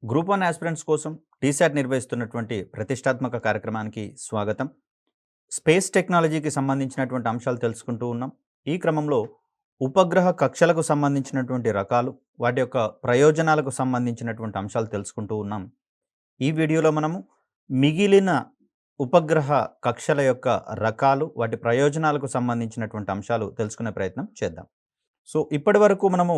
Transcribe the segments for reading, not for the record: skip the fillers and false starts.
Group 1 aspirants కోసం టీశాట్ నిర్వహిస్తున్నటువంటి ప్రతిష్టాత్మక కార్యక్రమానికి స్వాగతం. స్పేస్ టెక్నాలజీకి సంబంధించినటువంటి అంశాలు తెలుసుకుంటూ ఉన్నాం. ఈ క్రమంలో ఉపగ్రహ కక్షలకు సంబంధించినటువంటి రకాలు, వాటి యొక్క ప్రయోజనాలకు సంబంధించినటువంటి అంశాలు తెలుసుకుంటూ ఉన్నాం. ఈ వీడియోలో మనము మిగిలిన ఉపగ్రహ కక్షల యొక్క రకాలు, వాటి ప్రయోజనాలకు సంబంధించినటువంటి అంశాలు తెలుసుకునే ప్రయత్నం చేద్దాం. ఇప్పటివరకు మనము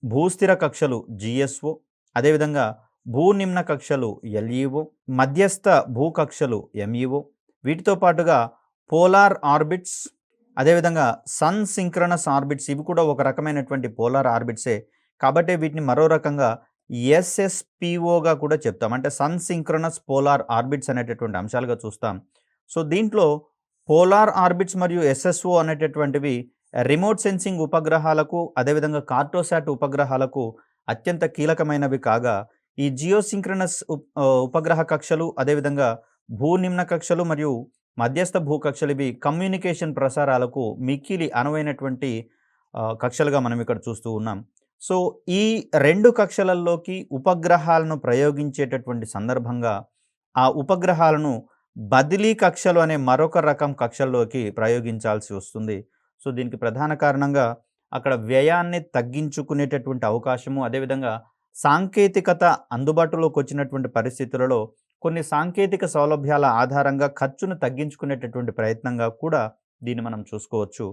భూస్థిర కక్షలు జిఎస్ఓ, అదేవిధంగా భూనిమ్న కక్షలు ఎల్ఈఓ, మధ్యస్థ భూకక్షలు ఎంఈఓ, వీటితో పాటుగా పోలార్ ఆర్బిట్స్, అదేవిధంగా సన్ సింక్రనస్ ఆర్బిట్స్, ఇవి కూడా ఒక రకమైనటువంటి పోలార్ ఆర్బిట్సే కాబట్టి వీటిని మరో రకంగా ఎస్ఎస్పిఓగా కూడా చెప్తాం. అంటే సన్ సింక్రనస్ పోలార్ ఆర్బిట్స్ అనేటటువంటి అంశాలుగా చూస్తాం. దీంట్లో పోలార్ ఆర్బిట్స్ మరియు ఎస్ఎస్ఓ అనేటటువంటివి రిమోట్ సెన్సింగ్ ఉపగ్రహాలకు, అదేవిధంగా కార్టోసాట్ ఉపగ్రహాలకు అత్యంత కీలకమైనవి కాగా, ఈ జియోసింక్రనస్ ఉపగ్రహ కక్షలు, అదేవిధంగా భూనిమ్న కక్షలు మరియు మధ్యస్థ భూకక్షలు ఇవి కమ్యూనికేషన్ ప్రసారాలకు మిక్కిలి అనువైనటువంటి కక్షలుగా మనం ఇక్కడ చూస్తూ ఉన్నాం. ఈ రెండు కక్షలలోకి ఉపగ్రహాలను ప్రయోగించేటటువంటి సందర్భంగా ఆ ఉపగ్రహాలను బదిలీ కక్షలు అనే మరొక రకం కక్షల్లోకి ప్రయోగించాల్సి వస్తుంది. దీనికి ప్రధాన కారణంగా అక్కడ వ్యయాన్ని తగ్గించుకునేటటువంటి అవకాశము, అదేవిధంగా సాంకేతికత అందుబాటులోకి వచ్చినటువంటి పరిస్థితులలో కొన్ని సాంకేతిక సౌలభ్యాల ఆధారంగా ఖర్చును తగ్గించుకునేటటువంటి ప్రయత్నంగా కూడా దీన్ని మనం చూసుకోవచ్చు.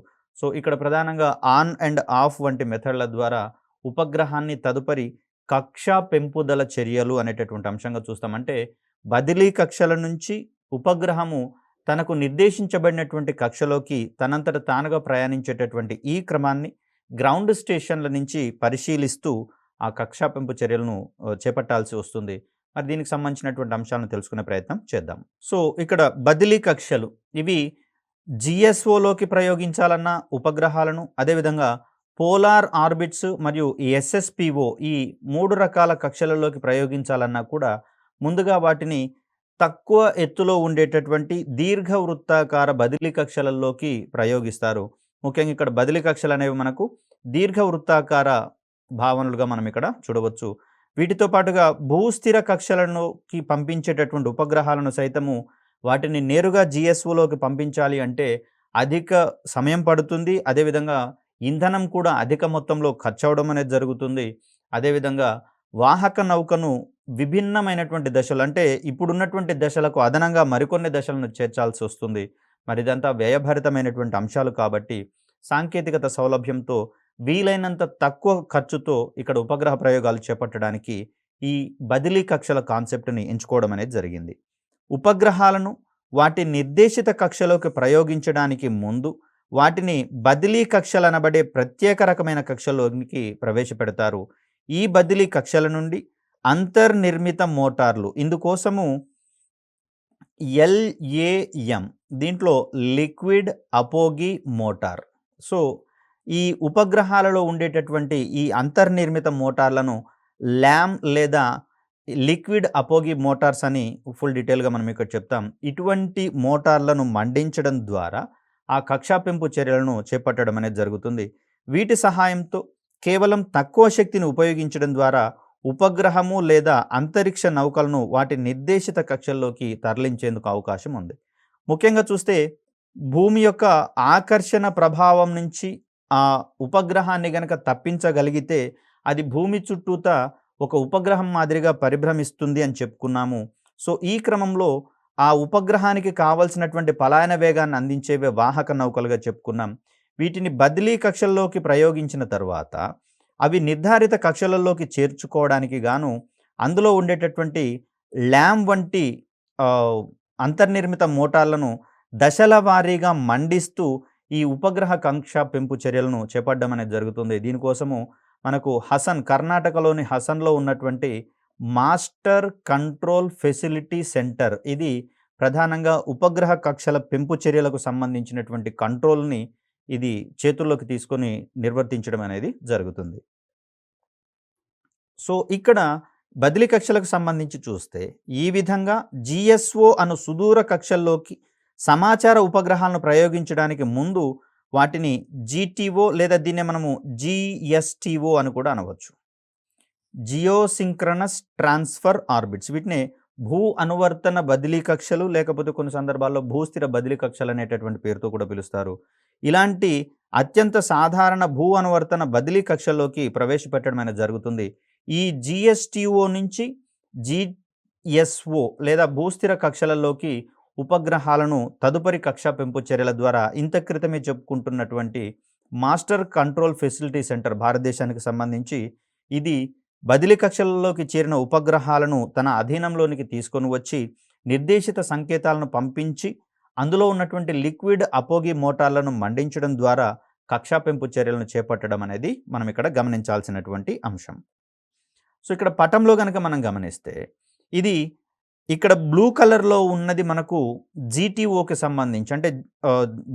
ఇక్కడ ప్రధానంగా ఆన్ అండ్ ఆఫ్ వంటి మెథడ్ల ద్వారా ఉపగ్రహాన్ని తదుపరి కక్షా పెంపుదల చర్యలు అనేటటువంటి అంశంగా చూస్తాం. అంటే బదిలీ కక్షల నుంచి ఉపగ్రహము తనకు నిర్దేశించబడినటువంటి కక్షలోకి తనంతట తానుగా ప్రయాణించేటటువంటి ఈ క్రమాన్ని గ్రౌండ్ స్టేషన్ల నుంచి పరిశీలిస్తూ ఆ కక్షా పెంపు చర్యలను చేపట్టాల్సి వస్తుంది. మరి దీనికి సంబంధించినటువంటి అంశాలను తెలుసుకునే ప్రయత్నం చేద్దాం. ఇక్కడ బదిలీ కక్షలు ఇవి జిఎస్ఓలోకి ప్రయోగించాలన్న ఉపగ్రహాలను, అదేవిధంగా పోలార్ ఆర్బిట్స్ మరియు ఎస్ఎస్పిఓ ఈ 3 రకాల కక్షలలోకి ప్రయోగించాలన్నా కూడా ముందుగా వాటిని తక్కువ ఎత్తులో ఉండేటటువంటి దీర్ఘవృత్తాకార బదిలీ కక్షలలోకి ప్రయోగిస్తారు. ముఖ్యంగా ఇక్కడ బదిలీ కక్షలు అనేవి మనకు దీర్ఘవృత్తాకార భావనలుగా మనం ఇక్కడ చూడవచ్చు. వీటితో పాటుగా భూస్థిర కక్షలలోకి పంపించేటటువంటి ఉపగ్రహాలను సైతము వాటిని నేరుగా జిఎస్ఓలోకి పంపించాలి అంటే అధిక సమయం పడుతుంది. అదేవిధంగా ఇంధనం కూడా అధిక మొత్తంలో ఖర్చు అవడం అనేది జరుగుతుంది. అదేవిధంగా వాహక నౌకను విభిన్నమైనటువంటి దశలు, అంటే ఇప్పుడున్నటువంటి దశలకు అదనంగా మరికొన్ని దశలను చేర్చాల్సి వస్తుంది. మరి ఇదంతా వ్యయభరితమైనటువంటి అంశాలు కాబట్టి సాంకేతికత సౌలభ్యంతో వీలైనంత తక్కువ ఖర్చుతో ఇక్కడ ఉపగ్రహ ప్రయోగాలు చేపట్టడానికి ఈ బదిలీ కక్షల కాన్సెప్ట్ని ఎంచుకోవడం అనేది జరిగింది. ఉపగ్రహాలను వాటి నిర్దేశిత కక్షలోకి ప్రయోగించడానికి ముందు వాటిని బదిలీ కక్షలు అనబడే ప్రత్యేక రకమైన కక్షలోకి ప్రవేశపెడతారు. ఈ బదిలీ కక్షల నుండి అంతర్నిర్మిత మోటార్లు, ఇందుకోసము ఎల్ఏఎం, దీంట్లో లిక్విడ్ అపోగి మోటార్. ఈ ఉపగ్రహాలలో ఉండేటటువంటి ఈ అంతర్నిర్మిత మోటార్లను ల్యామ్ లేదా లిక్విడ్ అపోగి మోటార్స్ అని ఫుల్ డీటెయిల్గా మనం ఇక్కడ చెప్తాం. ఇటువంటి మోటార్లను మండించడం ద్వారా ఆ కక్షా పెంపు చర్యలను చేపట్టడం అనేది జరుగుతుంది. వీటి సహాయంతో కేవలం తక్కువ శక్తిని ఉపయోగించడం ద్వారా ఉపగ్రహము లేదా అంతరిక్ష నౌకలను వాటి నిర్దేశిత కక్షల్లోకి తరలించేందుకు అవకాశం ఉంది. ముఖ్యంగా చూస్తే భూమి యొక్క ఆకర్షణ ప్రభావం నుంచి ఆ ఉపగ్రహాన్ని గనక తప్పించగలిగితే అది భూమి చుట్టూత ఒక ఉపగ్రహం మాదిరిగా పరిభ్రమిస్తుంది అని చెప్పుకున్నాము. ఈ క్రమంలో ఆ ఉపగ్రహానికి కావలసినటువంటి పలాయన వేగాన్ని అందించేవే వాహక నౌకలుగా చెప్పుకున్నాం. వీటిని బదిలీ కక్షల్లోకి ప్రయోగించిన తర్వాత అవి నిర్ధారిత కక్షలలోకి చేర్చుకోవడానికి గాను అందులో ఉండేటటువంటి ల్యామ్ వంటి అంతర్నిర్మిత మోటార్లను దశల వారీగా మండిస్తూ ఈ ఉపగ్రహ కక్ష పెంపు చర్యలను చేపట్టడం అనేది జరుగుతుంది. దీనికోసము మనకు కర్ణాటకలోని హసన్లో ఉన్నటువంటి మాస్టర్ కంట్రోల్ ఫెసిలిటీ సెంటర్, ఇది ప్రధానంగా ఉపగ్రహ కక్షల పెంపు చర్యలకు సంబంధించినటువంటి కంట్రోల్ని ఇది చేతుల్లోకి తీసుకొని నిర్వర్తించడం అనేది జరుగుతుంది. ఇక్కడ బదిలీ కక్షలకు సంబంధించి చూస్తే ఈ విధంగా జిఎస్ఓ అను సుదూర కక్షల్లోకి సమాచార ఉపగ్రహాలను ప్రయోగించడానికి ముందు వాటిని జీటీఓ లేదా దీన్నే మనము జిఎస్టిఓ అని కూడా అనవచ్చు. Geosynchronous transfer orbits. వీటిని భూ అనువర్తన బదిలీ కక్షలు, లేకపోతే కొన్ని సందర్భాల్లో భూస్థిర బదిలీ కక్షలు అనేటటువంటి పేరుతో కూడా పిలుస్తారు. ఇలాంటి అత్యంత సాధారణ భూ అనువర్తన బదిలీ కక్షల్లోకి ప్రవేశపెట్టడం అనేది జరుగుతుంది. ఈ జిఎస్టిఓ నుంచి జిఎస్ఓ లేదా భూస్థిర కక్షలలోకి ఉపగ్రహాలను తదుపరి కక్షా పెంపు చర్యల ద్వారా ఇంత క్రితమే చెప్పుకుంటున్నటువంటి మాస్టర్ కంట్రోల్ ఫెసిలిటీ సెంటర్ భారతదేశానికి సంబంధించి ఇది బదిలీ కక్షలలోకి చేరిన ఉపగ్రహాలను తన అధీనంలోనికి తీసుకొని వచ్చి నిర్దేశిత సంకేతాలను పంపించి అందులో ఉన్నటువంటి లిక్విడ్ అపోగి మోటార్లను మండించడం ద్వారా కక్షా పెంపు చర్యలను చేపట్టడం అనేది మనం ఇక్కడ గమనించాల్సినటువంటి అంశం. సో ఇక్కడ పటంలో కనుక మనం గమనిస్తే ఇది ఇక్కడ బ్లూ కలర్లో ఉన్నది మనకు జీటీఓకి సంబంధించి అంటే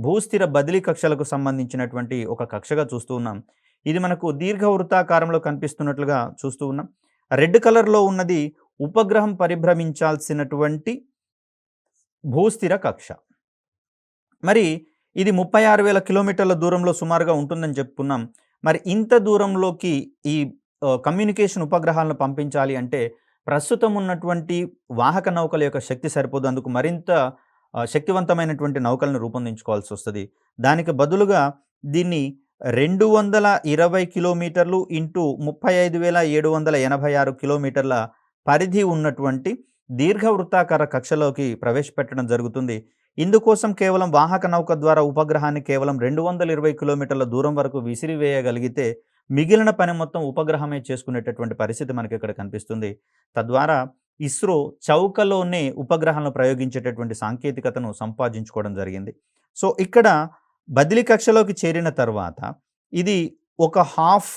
భూస్థిర బదిలీ కక్షలకు సంబంధించినటువంటి ఒక కక్షగా చూస్తూ ఉన్నాం. ఇది మనకు దీర్ఘ వృత్తాకారంలో కనిపిస్తున్నట్లుగా చూస్తూ ఉన్నాం. రెడ్ కలర్లో ఉన్నది ఉపగ్రహం పరిభ్రమించాల్సినటువంటి భూస్థిర కక్ష. మరి ఇది 36,000 కిలోమీటర్ల దూరంలో సుమారుగా ఉంటుందని చెప్పుకున్నాం. మరి ఇంత దూరంలోకి ఈ కమ్యూనికేషన్ ఉపగ్రహాలను పంపించాలి అంటే ప్రస్తుతం ఉన్నటువంటి వాహక నౌకల యొక్క శక్తి సరిపోదు. అందుకు మరింత శక్తివంతమైనటువంటి నౌకలను రూపొందించుకోవాల్సి వస్తుంది. దానికి బదులుగా దీన్ని 220 కిలోమీటర్లు ఇంటూ 35,786 కిలోమీటర్ల పరిధి ఉన్నటువంటి దీర్ఘ వృత్తాకార కక్షలోకి ప్రవేశపెట్టడం జరుగుతుంది. ఇందుకోసం కేవలం వాహక నౌక ద్వారా ఉపగ్రహాన్ని కేవలం 220 కిలోమీటర్ల దూరం వరకు విసిరివేయగలిగితే మిగిలిన పని మొత్తం ఉపగ్రహమే చేసుకునేటటువంటి పరిస్థితి మనకి ఇక్కడ కనిపిస్తుంది. తద్వారా ఇస్రో చౌకలోనే ఉపగ్రహాలను ప్రయోగించేటటువంటి సాంకేతికతను సంపాదించుకోవడం జరిగింది. సో ఇక్కడ బదిలీ కక్షలోకి చేరిన తర్వాత ఇది ఒక హాఫ్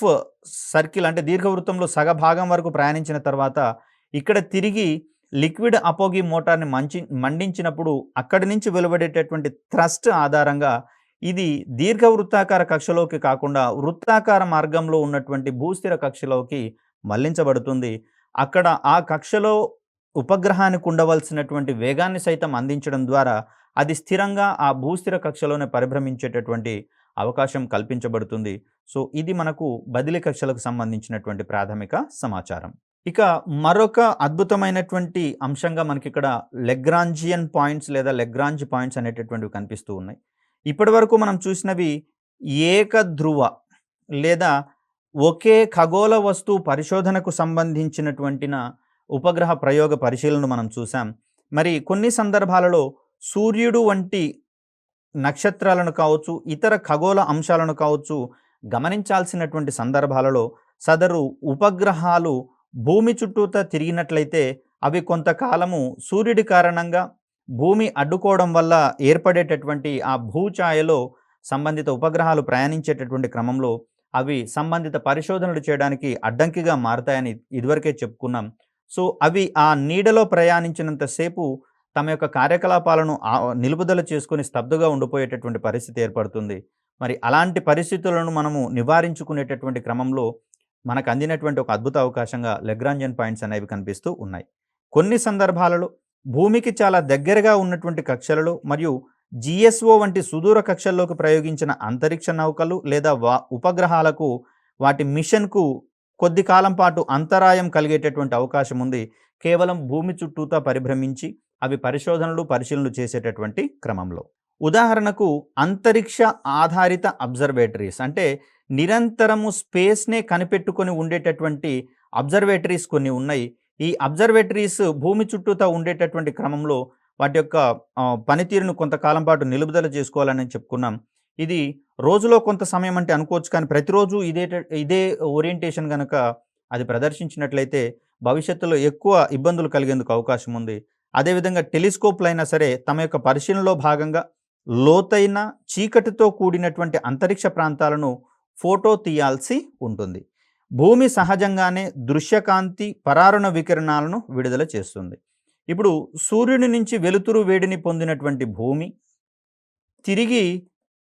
సర్కిల్ అంటే దీర్ఘవృత్తంలో సగభాగం వరకు ప్రయాణించిన తర్వాత ఇక్కడ తిరిగి లిక్విడ్ అపోగి మోటార్ని మండించినప్పుడు అక్కడి నుంచి వెలువడేటటువంటి థ్రస్ట్ ఆధారంగా ఇది దీర్ఘ వృత్తాకార కక్షలోకి కాకుండా వృత్తాకార మార్గంలో ఉన్నటువంటి భూస్థిర కక్షలోకి మళ్లించబడుతుంది. అక్కడ ఆ కక్షలో ఉపగ్రహానికి ఉండవలసినటువంటి వేగాన్ని సైతం అందించడం ద్వారా అది స్థిరంగా ఆ భూస్థిర కక్షలోనే పరిభ్రమించేటటువంటి అవకాశం కల్పించబడుతుంది. సో ఇది మనకు బదిలీ కక్షలకు సంబంధించినటువంటి ప్రాథమిక సమాచారం. ఇక మరొక అద్భుతమైనటువంటి అంశంగా మనకి ఇక్కడ లెగ్రాంజియన్ పాయింట్స్ లేదా లెగ్రాంజ్ పాయింట్స్ అనేటటువంటివి కనిపిస్తూ ఉన్నాయి. ఇప్పటి వరకు మనం చూసినవి ఏకధ్రువ లేదా ఒకే ఖగోళ వస్తువు పరిశోధనకు సంబంధించినటువంటి ఉపగ్రహ ప్రయోగ పరిశీలనను మనం చూసాం. మరి కొన్ని సందర్భాలలో సూర్యుడు వంటి నక్షత్రాలను కావచ్చు, ఇతర ఖగోళ అంశాలను కావచ్చు గమనించాల్సినటువంటి సందర్భాలలో సదరు ఉపగ్రహాలు భూమి చుట్టూతా తిరిగినట్లయితే అవి కొంతకాలము సూర్యుడి కారణంగా భూమి అడ్డుకోవడం వల్ల ఏర్పడేటటువంటి ఆ భూఛాయలో సంబంధిత ఉపగ్రహాలు ప్రయాణించేటటువంటి క్రమంలో అవి సంబంధిత పరిశోధనలు చేయడానికి అడ్డంకిగా మారతాయని ఇదివరకే చెప్పుకున్నాం. సో అవి ఆ నీడలో ప్రయాణించినంతసేపు తమ యొక్క కార్యకలాపాలను నిలుపుదల చేసుకుని స్తబ్దుగా ఉండిపోయేటటువంటి పరిస్థితి ఏర్పడుతుంది. మరి అలాంటి పరిస్థితులను మనము నివారించుకునేటటువంటి క్రమంలో మనకు అందినటువంటి ఒక అద్భుత అవకాశంగా లెగ్రాంజియన్ పాయింట్స్ అనేవి కనిపిస్తూ ఉన్నాయి. కొన్ని సందర్భాలలో భూమికి చాలా దగ్గరగా ఉన్నటువంటి కక్షలలో మరియు జిఎస్ఓ వంటి సుదూర కక్షల్లోకి ప్రయోగించిన అంతరిక్ష నౌకలు లేదా ఉపగ్రహాలకు వాటి మిషన్కు కొద్ది కాలం పాటు అంతరాయం కలిగేటటువంటి అవకాశం ఉంది. కేవలం భూమి చుట్టూతా పరిభ్రమించి అవి పరిశోధనలు చేసేటటువంటి క్రమంలో. ఉదాహరణకు అంతరిక్ష ఆధారిత అబ్జర్వేటరీస్ అంటే నిరంతరము స్పేస్నే కనిపెట్టుకొని ఉండేటటువంటి అబ్జర్వేటరీస్ కొన్ని ఉన్నాయి. ఈ అబ్జర్వేటరీస్ భూమి చుట్టూతా ఉండేటటువంటి క్రమంలో వాటి యొక్క పనితీరును కొంతకాలం పాటు నిలుపుదల చేసుకోవాలని చెప్పుకున్నాం. ఇది రోజులో కొంత సమయం అంటే అనుకోవచ్చు, కానీ ప్రతిరోజు ఇదే ఓరియంటేషన్ కనుక అది ప్రదర్శించినట్లయితే భవిష్యత్తులో ఎక్కువ ఇబ్బందులు కలిగేందుకు అవకాశం ఉంది. అదేవిధంగా టెలిస్కోప్లు అయినా సరే తమ యొక్క పరిశీలనలో భాగంగా లోతైన చీకటితో కూడినటువంటి అంతరిక్ష ప్రాంతాలను ఫోటో తీయాల్సి ఉంటుంది. భూమి సహజంగానే దృశ్యకాంతి పరారుణ వికిరణాలను విడుదల చేస్తుంది. ఇప్పుడు సూర్యుని నుంచి వెలుతురు వేడిని పొందినటువంటి భూమి తిరిగి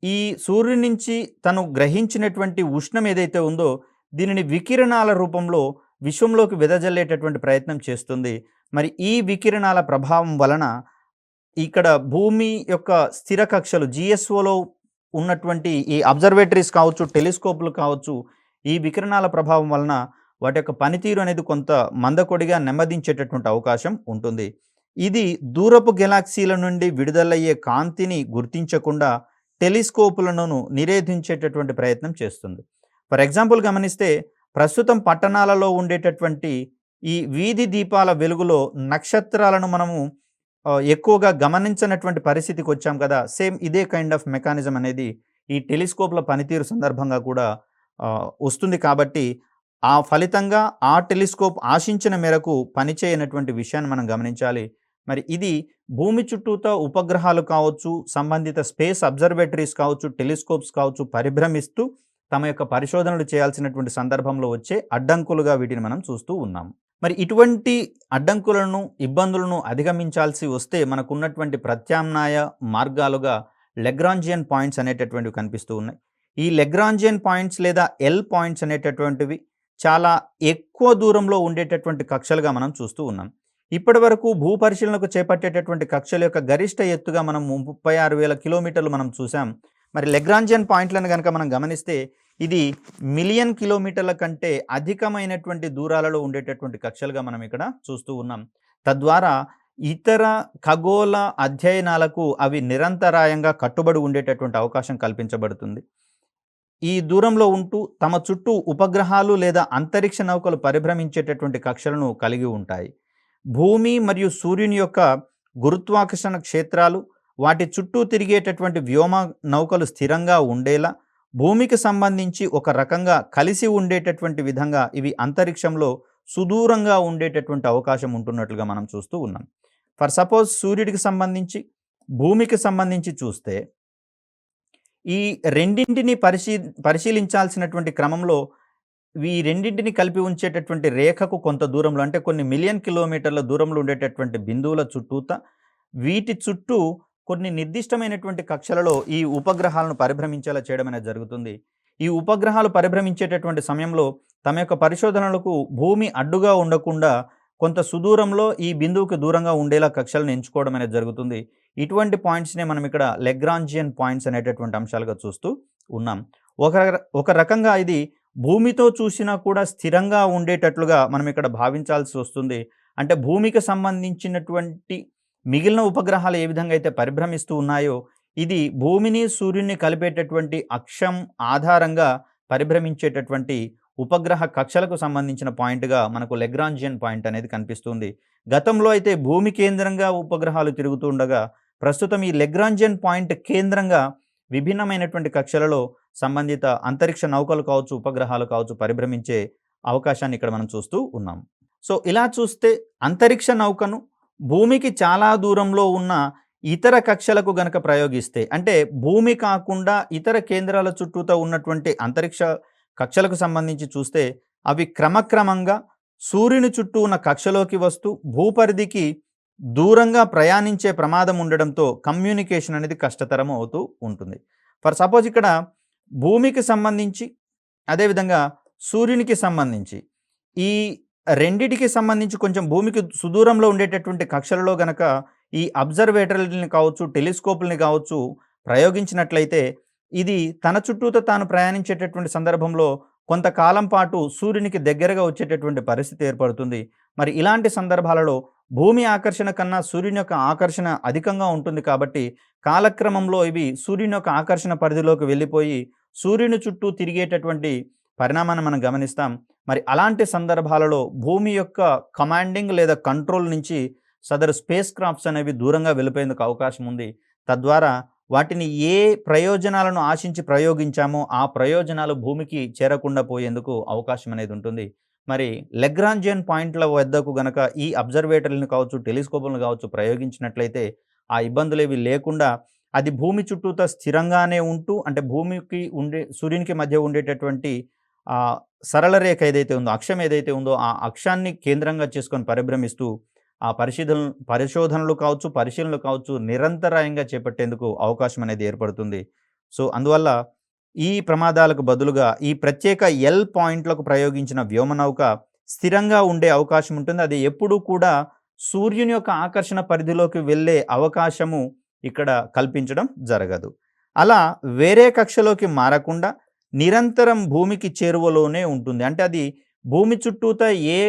ఈ సూర్యుని నుంచి తను గ్రహించినటువంటి ఉష్ణం ఏదైతే ఉందో దీనిని వికిరణాల రూపంలో విశ్వంలోకి వెదజల్లేటటువంటి ప్రయత్నం చేస్తుంది. మరి ఈ వికిరణాల ప్రభావం వలన ఇక్కడ భూమి యొక్క స్థిర కక్షలు జిఎస్ఓలో ఉన్నటువంటి ఈ అబ్జర్వేటరీస్ కావచ్చు, టెలిస్కోప్లు కావచ్చు, ఈ వికిరణాల ప్రభావం వలన వాటి యొక్క పనితీరు అనేది కొంత మందకొడిగా నెమ్మదించేటటువంటి అవకాశం ఉంటుంది. ఇది దూరపు గెలాక్సీల నుండి విడుదలయ్యే కాంతిని గుర్తించకుండా టెలిస్కోపులను నిరోధించేటటువంటి ప్రయత్నం చేస్తుంది. ఫర్ ఎగ్జాంపుల్ గమనిస్తే ప్రస్తుతం పట్టణాలలో ఉండేటటువంటి ఈ వీధి దీపాల వెలుగులో నక్షత్రాలను మనము ఎక్కువగా గమనించనటువంటి పరిస్థితికి వచ్చాం కదా! సేమ్ ఇదే కైండ్ ఆఫ్ మెకానిజం అనేది ఈ టెలిస్కోప్‌ల పనితీరు సందర్భంగా కూడా వస్తుంది కాబట్టి, ఆ ఫలితంగా ఆ టెలిస్కోప్ ఆశించిన మేరకు పనిచేయనటువంటి విషయాన్ని మనం గమనించాలి. మరి ఇది భూమి చుట్టూతా ఉపగ్రహాలు కావచ్చు, సంబంధిత స్పేస్ అబ్జర్వేటరీస్ కావచ్చు, టెలిస్కోప్స్ కావచ్చు పరిభ్రమిస్తూ తమ యొక్క పరిశోధనలు చేయాల్సినటువంటి సందర్భంలో వచ్చే అడ్డంకులుగా వీటిని మనం చూస్తూ ఉన్నాం. మరి ఇటువంటి అడ్డంకులను, ఇబ్బందులను అధిగమించాల్సి వస్తే మనకున్నటువంటి ప్రత్యామ్నాయ మార్గాలుగా లెగ్రాంజియన్ పాయింట్స్ అనేటటువంటివి కనిపిస్తూ ఉన్నాయి. ఈ లెగ్రాంజియన్ పాయింట్స్ లేదా ఎల్ పాయింట్స్ అనేటటువంటివి చాలా ఎక్కువ దూరంలో ఉండేటటువంటి కక్షలుగా మనం చూస్తూ ఉన్నాం. ఇప్పటివరకు భూ పరిశీలనకు చేపట్టేటటువంటి కక్షల యొక్క గరిష్ట ఎత్తుగా మనం 36,000 కిలోమీటర్లు మనం చూసాం. మరి లెగ్రాంజియన్ పాయింట్లను కనుక మనం గమనిస్తే ఇది మిలియన్ కిలోమీటర్ల కంటే అధికమైనటువంటి దూరాలలో ఉండేటటువంటి కక్షలుగా మనం ఇక్కడ చూస్తూ ఉన్నాం. తద్వారా ఇతర ఖగోళ అధ్యయనాలకు అవి నిరంతరాయంగా కట్టుబడి ఉండేటటువంటి అవకాశం కల్పించబడుతుంది. ఈ దూరంలో ఉంటూ తమ చుట్టూ ఉపగ్రహాలు లేదా అంతరిక్ష నౌకలు పరిభ్రమించేటటువంటి కక్షలను కలిగి ఉంటాయి. భూమి మరియు సూర్యుని యొక్క గురుత్వాకర్షణ క్షేత్రాలు వాటి చుట్టూ తిరిగేటటువంటి వ్యోమ నౌకలు స్థిరంగా ఉండేలా భూమికి సంబంధించి ఒక రకంగా కలిసి ఉండేటటువంటి విధంగా ఇవి అంతరిక్షంలో సుదూరంగా ఉండేటటువంటి అవకాశం ఉంటున్నట్లుగా మనం చూస్తూ ఉన్నాం. ఫర్ సపోజ్ సూర్యుడికి సంబంధించి భూమికి సంబంధించి చూస్తే ఈ రెండింటిని పరిశీలించాల్సినటువంటి క్రమంలో ఈ రెండింటిని కలిపి ఉంచేటటువంటి రేఖకు కొంత దూరంలో అంటే కొన్ని మిలియన్ కిలోమీటర్ల దూరంలో ఉండేటటువంటి బిందువుల చుట్టూత వీటి చుట్టూ కొన్ని నిర్దిష్టమైనటువంటి కక్షలలో ఈ ఉపగ్రహాలను పరిభ్రమించేలా చేయడం అనేది జరుగుతుంది. ఈ ఉపగ్రహాలు పరిభ్రమించేటటువంటి సమయంలో తమ యొక్క పరిశోధనలకు భూమి అడ్డుగా ఉండకుండా కొంత సుదూరంలో ఈ బిందువుకి దూరంగా ఉండేలా కక్షలను ఎంచుకోవడం అనేది జరుగుతుంది. ఇటువంటి పాయింట్స్నే మనం ఇక్కడ లెగ్రాంజియన్ పాయింట్స్ అనేటటువంటి అంశాలుగా చూస్తూ ఉన్నాం. ఒక రకంగా ఇది భూమితో చూసినా కూడా స్థిరంగా ఉండేటట్లుగా మనం ఇక్కడ భావించాల్సి వస్తుంది. అంటే భూమికి సంబంధించినటువంటి మిగిలిన ఉపగ్రహాలు ఏ విధంగా అయితే పరిభ్రమిస్తూ ఉన్నాయో ఇది భూమిని సూర్యుని కలిపేటటువంటి అక్షం ఆధారంగా పరిభ్రమించేటటువంటి ఉపగ్రహ కక్షలకు సంబంధించిన పాయింట్గా మనకు లెగ్రాంజియన్ పాయింట్ అనేది కనిపిస్తుంది. గతంలో అయితే భూమి కేంద్రంగా ఉపగ్రహాలు తిరుగుతూ ఉండగా ప్రస్తుతం ఈ లెగ్రాంజియన్ పాయింట్ కేంద్రంగా విభిన్నమైనటువంటి కక్షలలో సంబంధిత అంతరిక్ష నౌకలు కావచ్చు, ఉపగ్రహాలు కావచ్చు పరిభ్రమించే అవకాశాన్ని ఇక్కడ మనం చూస్తూ ఉన్నాం. సో ఇలా చూస్తే అంతరిక్ష నౌకను భూమికి చాలా దూరంలో ఉన్న ఇతర కక్షలకు గనక ప్రయోగిస్తే అంటే భూమి కాకుండా ఇతర కేంద్రాల చుట్టూతో ఉన్నటువంటి అంతరిక్ష కక్షలకు సంబంధించి చూస్తే అవి క్రమక్రమంగా సూర్యుని చుట్టూ ఉన్న కక్షలోకి వస్తూ భూపరిధికి దూరంగా ప్రయాణించే ప్రమాదం ఉండడంతో కమ్యూనికేషన్ అనేది కష్టతరం అవుతూ ఉంటుంది. ఫర్ సపోజ్ ఇక్కడ భూమికి సంబంధించి అదేవిధంగా సూర్యునికి సంబంధించి ఈ రెండిటికి సంబంధించి కొంచెం భూమికి సుదూరంలో ఉండేటటువంటి కక్షలలో గనక ఈ అబ్జర్వేటర్లని కావచ్చు, టెలిస్కోపుల్ని కావచ్చు ప్రయోగించినట్లయితే ఇది తన చుట్టూతో తాను ప్రయాణించేటటువంటి సందర్భంలో కొంతకాలం పాటు సూర్యునికి దగ్గరగా వచ్చేటటువంటి పరిస్థితి ఏర్పడుతుంది. మరి ఇలాంటి సందర్భాలలో భూమి ఆకర్షణ కన్నా సూర్యుని యొక్క ఆకర్షణ అధికంగా ఉంటుంది కాబట్టి కాలక్రమంలో ఇవి సూర్యుని యొక్క ఆకర్షణ పరిధిలోకి వెళ్ళిపోయి సూర్యుని చుట్టూ తిరిగేటటువంటి పరిణామాన్ని మనం గమనిస్తాం. మరి అలాంటి సందర్భాలలో భూమి యొక్క కమాండింగ్ లేదా కంట్రోల్ నుంచి సదరు స్పేస్ క్రాఫ్ట్స్ అనేవి దూరంగా వెళ్ళిపోయేందుకు అవకాశం ఉంది. తద్వారా వాటిని ఏ ప్రయోజనాలను ఆశించి ప్రయోగించామో ఆ ప్రయోజనాలు భూమికి చేరకుండా పోయేందుకు అవకాశం అనేది ఉంటుంది. మరి లెగ్రాంజియన్ పాయింట్ల వద్దకు గనక ఈ అబ్జర్వేటర్లను కావచ్చు, టెలిస్కోపులను కావచ్చు ప్రయోగించినట్లయితే ఆ ఇబ్బందులేవి లేకుండా అది భూమి చుట్టూతా స్థిరంగానే ఉంటూ అంటే భూమికి సూర్యునికి మధ్య ఉండేటటువంటి సరళ రేఖ ఏదైతే ఉందో, అక్షం ఏదైతే ఉందో ఆ అక్షాన్ని కేంద్రంగా చేసుకొని పరిభ్రమిస్తూ ఆ పరిశోధనలు కావచ్చు, పరిశీలనలు కావచ్చు నిరంతరాయంగా చేపట్టేందుకు అవకాశం అనేది ఏర్పడుతుంది. సో అందువల్ల ఈ ప్రమాదాలకు బదులుగా ఈ ప్రత్యేక ఎల్ పాయింట్లకు ప్రయోగించిన వ్యోమనౌక స్థిరంగా ఉండే అవకాశం ఉంటుంది. అది ఎప్పుడూ కూడా సూర్యుని యొక్క ఆకర్షణ పరిధిలోకి వెళ్ళే అవకాశము ఇక్కడ కల్పించడం జరగదు. అలా వేరే కక్షలోకి మారకుండా నిరంతరం భూమికి చేరువలోనే ఉంటుంది. అంటే అది భూమి చుట్టూతా ఏ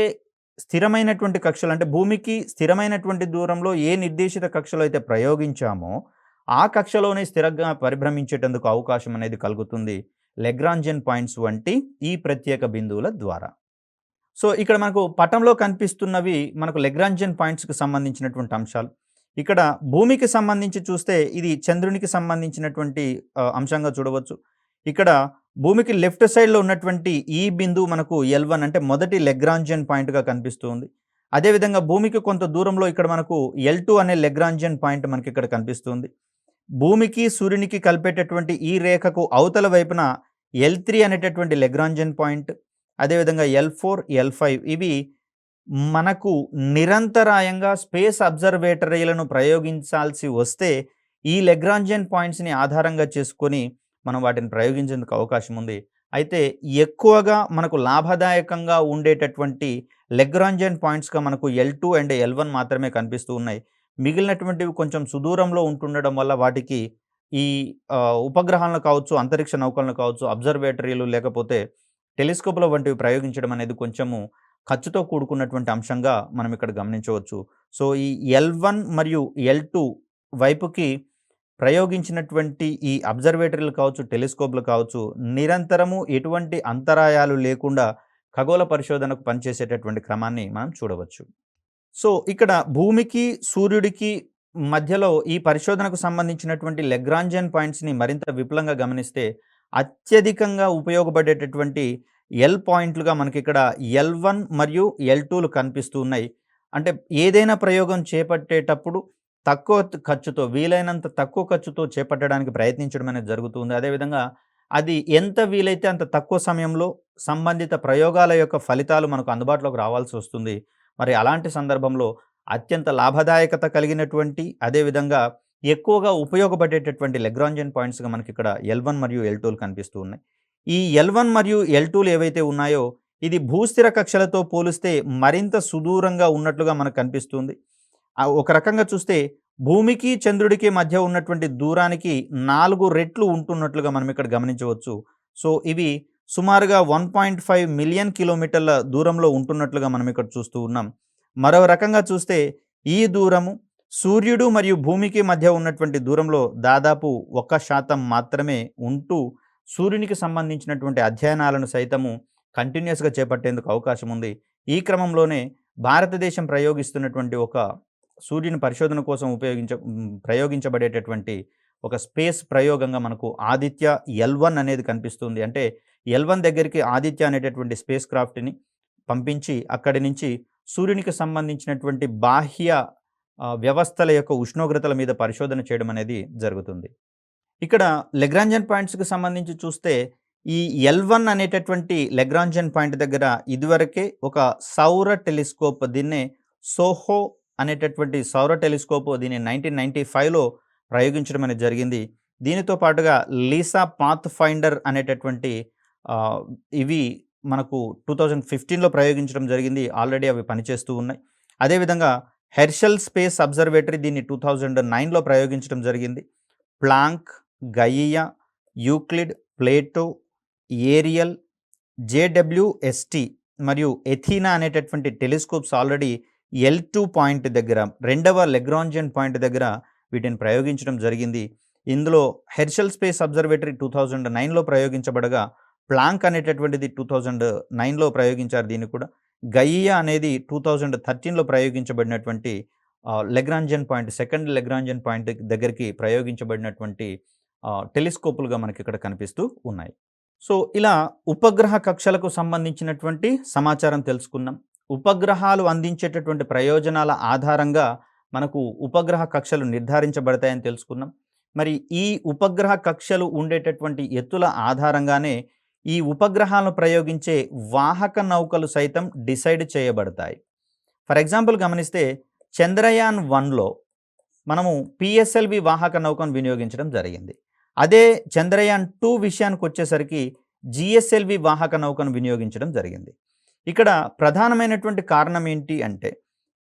స్థిరమైనటువంటి కక్షలు అంటే భూమికి స్థిరమైనటువంటి దూరంలో ఏ నిర్దేశిత కక్షలో అయితే ప్రయోగించామో, ఆ కక్షలోనే స్థిరంగా పరిభ్రమించేటందుకు అవకాశం అనేది కలుగుతుంది లెగ్రాంజియన్ పాయింట్స్ వంటి ఈ ప్రత్యేక బిందువుల ద్వారా. సో, ఇక్కడ మనకు పటంలో కనిపిస్తున్నవి మనకు లెగ్రాంజియన్ పాయింట్స్‌కి సంబంధించినటువంటి అంశాలు. ఇక్కడ భూమికి సంబంధించి చూస్తే ఇది చంద్రునికి సంబంధించినటువంటి అంశంగా చూడవచ్చు. ఇక్కడ భూమికి లెఫ్ట్ సైడ్‌లో ఉన్నటువంటి ఈ బిందువు మనకు L1 అంటే మొదటి లెగ్రాంజియన్ పాయింట్‌గా కనిపిస్తూ ఉంది. అదేవిధంగా భూమికి కొంత దూరంలో ఇక్కడ మనకు L2 అనే లెగ్రాంజియన్ పాయింట్ మనకిక్కడ కనిపిస్తుంది. భూమికి, సూర్యునికి కలిపేటటువంటి ఈ రేఖకు అవతల వైపున L3 అనేటటువంటి లెగ్రాంజియన్ పాయింట్, అదేవిధంగా L4, L5 ఇవి మనకు నిరంతరాయంగా స్పేస్ అబ్జర్వేటరీలను ప్రయోగించాల్సి వస్తే ఈ లెగ్రాంజియన్ పాయింట్స్‌ని ఆధారంగా చేసుకొని మనం వాటిని ప్రయోగించేందుకు అవకాశం ఉంది. అయితే ఎక్కువగా మనకు లాభదాయకంగా ఉండేటటువంటి లెగ్రాంజియన్ పాయింట్స్‌గా మనకు L2 అండ్ L1 మాత్రమే కనిపిస్తూ ఉన్నాయి. మిగిలినటువంటివి కొంచెం సుదూరంలో ఉంటుండడం వల్ల వాటికి ఈ ఉపగ్రహాలను కావచ్చు, అంతరిక్ష నౌకలను కావచ్చు, అబ్జర్వేటరీలు లేకపోతే టెలిస్కోపుల వంటివి ప్రయోగించడం అనేది కొంచెము ఖర్చుతో కూడుకున్నటువంటి అంశంగా మనం ఇక్కడ గమనించవచ్చు. సో, ఈ L1 మరియు L2 వైపుకి ప్రయోగించినటువంటి ఈ అబ్జర్వేటరీలు కావచ్చు, టెలిస్కోప్‌లు కావచ్చు, నిరంతరము ఎటువంటి అంతరాయాలు లేకుండా ఖగోళ పరిశోధనకు పనిచేసేటటువంటి క్రమాన్ని మనం చూడవచ్చు. సో, ఇక్కడ భూమికి, సూర్యుడికి మధ్యలో ఈ పరిశోధనకు సంబంధించినటువంటి లెగ్రాంజియన్ పాయింట్స్‌ని మరింత విపులంగా గమనిస్తే అత్యధికంగా ఉపయోగపడేటటువంటి ఎల్ పాయింట్లుగా మనకిక్కడ L1 మరియు L2లు కనిపిస్తూ ఉన్నాయి. అంటే ఏదైనా ప్రయోగం చేపట్టేటప్పుడు తక్కువ ఖర్చుతో వీలైనంత తక్కువ ఖర్చుతో చేపట్టడానికి ప్రయత్నించడం అనేది జరుగుతుంది. అదేవిధంగా అది ఎంత వీలైతే అంత తక్కువ సమయంలో సంబంధిత ప్రయోగాల యొక్క ఫలితాలు మనకు అందుబాటులోకి రావాల్సి వస్తుంది. మరి అలాంటి సందర్భంలో అత్యంత లాభదాయకత కలిగినటువంటి అదేవిధంగా ఎక్కువగా ఉపయోగపడేటటువంటి లెగ్రాంజియన్ పాయింట్స్‌గా మనకిక్కడ L1 మరియు L2లు కనిపిస్తూ ఉన్నాయి. ఈ L1 మరియు L2లు ఏవైతే ఉన్నాయో ఇది భూస్థిర కక్షలతో పోలిస్తే మరింత సుదూరంగా ఉన్నట్లుగా మనకు కనిపిస్తుంది. ఒక రకంగా చూస్తే భూమికి, చంద్రుడికి మధ్య ఉన్నటువంటి దూరానికి 4 రెట్లు ఉంటున్నట్లుగా మనం ఇక్కడ గమనించవచ్చు. సో, ఇవి సుమారుగా 1.5 మిలియన్ కిలోమీటర్ల దూరంలో ఉంటున్నట్లుగా మనం ఇక్కడ చూస్తూ ఉన్నాం. మరో రకంగా చూస్తే ఈ దూరము సూర్యుడు మరియు భూమికి మధ్య ఉన్నటువంటి దూరంలో దాదాపు 1% మాత్రమే ఉంటూ సూర్యునికి సంబంధించినటువంటి అధ్యయనాలను సైతము కంటిన్యూస్‌గా చేపట్టేందుకు అవకాశం ఉంది. ఈ క్రమంలోనే భారతదేశం ప్రయోగిస్తున్నటువంటి ఒక సూర్యుని పరిశోధన కోసం ప్రయోగించబడేటటువంటి ఒక స్పేస్ ప్రయోగంగా మనకు ఆదిత్య L1 అనేది కనిపిస్తుంది. అంటే L1 దగ్గరికి ఆదిత్య అనేటటువంటి స్పేస్ క్రాఫ్ట్‌ని పంపించి అక్కడి నుంచి సూర్యునికి సంబంధించినటువంటి బాహ్య వ్యవస్థల యొక్క ఉష్ణోగ్రతల మీద పరిశోధన చేయడం అనేది జరుగుతుంది. ఇక్కడ లెగ్రాంజియన్ పాయింట్స్‌కి సంబంధించి చూస్తే ఈ L1 అనేటటువంటి లెగ్రాంజియన్ పాయింట్ దగ్గర ఇదివరకే ఒక సౌర టెలిస్కోప్ దీన్నే సోహో అనేటటువంటి సౌర టెలిస్కోప్ దీన్ని 1995లో ప్రయోగించడం అనేది జరిగింది. దీనితో పాటుగా లీసా పాత్ ఫైండర్ అనేటటువంటి ఇవి మనకు 2015లో ప్రయోగించడం జరిగింది. ఆల్రెడీ అవి పనిచేస్తూ ఉన్నాయి. అదేవిధంగా హెర్షెల్ స్పేస్ అబ్జర్వేటరీ దీన్ని 2009లో ప్రయోగించడం జరిగింది. Planck, Gaia, Euclid, Plato, Ariel, JWST మరియు ఎథీనా అనేటటువంటి టెలిస్కోప్స్ ఆల్రెడీ L2 పాయింట్ దగ్గర రెండవ లెగ్రాంజియన్ పాయింట్ దగ్గర వీటిని ప్రయోగించడం జరిగింది. ఇందులో హెర్షెల్ స్పేస్ అబ్జర్వేటరీ 2009లో ప్రయోగించబడగా ప్లాంక్ అనేటటువంటిది 2009లో ప్రయోగించారు దీన్ని కూడా. గయియా అనేది 2013లో ప్రయోగించబడినటువంటి Lagrangian point second Lagrangian point దగ్గరికి ప్రయోగించబడినటువంటి టెలిస్కోపులుగా మనకి ఇక్కడ కనిపిస్తూ ఉన్నాయి. సో, ఇలా ఉపగ్రహ కక్షలకు సంబంధించినటువంటి సమాచారం తెలుసుకున్నాం. ఉపగ్రహాలు అందించేటటువంటి ప్రయోజనాల ఆధారంగా మనకు ఉపగ్రహ కక్షలు నిర్ధారించబడతాయని తెలుసుకున్నాం. మరి ఈ ఉపగ్రహ కక్షలు ఉండేటటువంటి ఎత్తుల ఆధారంగానే ఈ ఉపగ్రహాలను ప్రయోగించే వాహక నౌకలు సైతం డిసైడ్ చేయబడతాయి. ఫర్ ఎగ్జాంపుల్ గమనిస్తే చంద్రయాన్ 1లో మనము PSLV వాహక నౌకను వినియోగించడం జరిగింది. అదే చంద్రయాన్ 2 విషయానికి వచ్చేసరికి GSLV వాహక నౌకను వినియోగించడం జరిగింది. ఇక్కడ ప్రధానమైనటువంటి కారణం ఏంటి అంటే